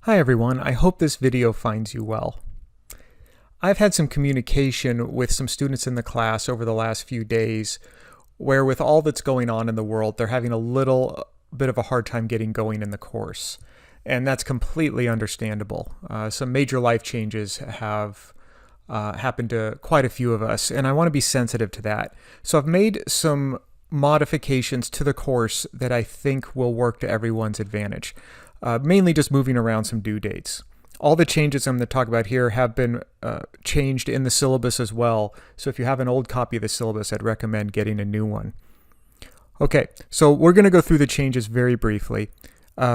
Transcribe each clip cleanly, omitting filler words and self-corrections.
Hi everyone, I hope this video finds you well. I've had some communication with some students in the class over the last few days where with all that's going on in the world, they're having a little bit of a hard time getting going in the course. And that's completely understandable. Some major life changes have happened to quite a few of us, and I want to be sensitive to that. So I've made some modifications to the course that I think will work to everyone's advantage. Mainly just moving around some due dates. All the changes I'm going to talk about here have been changed in the syllabus as well. So if you have an old copy of the syllabus, I'd recommend getting a new one. Okay, so we're going to go through the changes very briefly.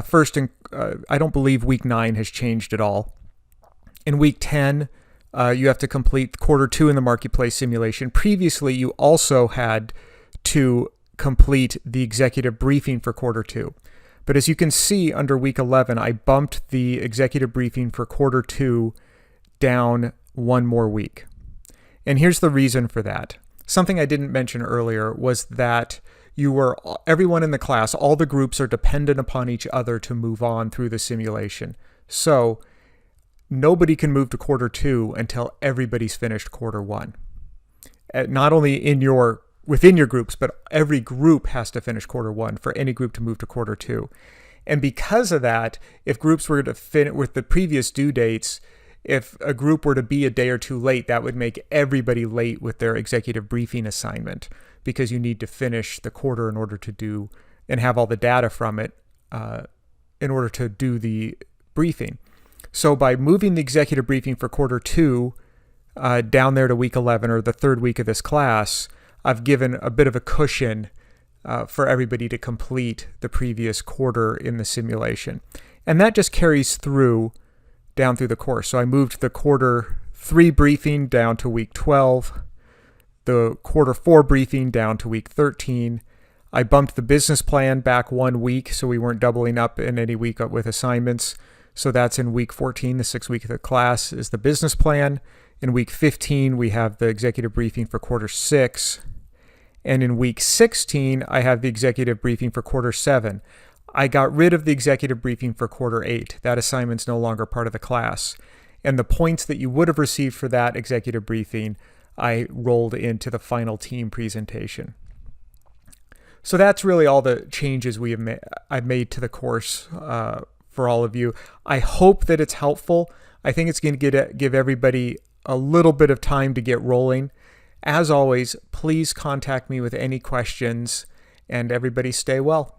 First, I don't believe week 9 has changed at all. In week 10, you have to complete quarter 2 in the marketplace simulation. Previously, you also had to complete the executive briefing for quarter 2. But as you can see under week 11, I bumped the executive briefing for quarter 2 down one more week. And here's the reason for that. Something I didn't mention earlier was that everyone in the class, all the groups are dependent upon each other to move on through the simulation. So nobody can move to quarter 2 until everybody's finished quarter 1. Not only within your groups, but every group has to finish quarter 1 for any group to move to quarter 2. And because of that, if groups were to finish with the previous due dates, if a group were to be a day or two late, that would make everybody late with their executive briefing assignment because you need to finish the quarter in order to do and have all the data from it in order to do the briefing. So by moving the executive briefing for quarter 2 down there to week 11 or the third week of this class, I've given a bit of a cushion for everybody to complete the previous quarter in the simulation. And that just carries through down through the course. So I moved the quarter 3 briefing down to week 12, the quarter 4 briefing down to week 13. I bumped the business plan back 1 week so we weren't doubling up in any week with assignments. So that's in week 14, the 6th week of the class is the business plan. In week 15, we have the executive briefing for quarter 6. And in week 16, I have the executive briefing for quarter 7. I got rid of the executive briefing for quarter 8. That assignment's no longer part of the class. And the points that you would have received for that executive briefing, I rolled into the final team presentation. So that's really all the changes I've made to the course for all of you. I hope that it's helpful. I think it's going to give everybody a little bit of time to get rolling. As always, please contact me with any questions, and everybody stay well.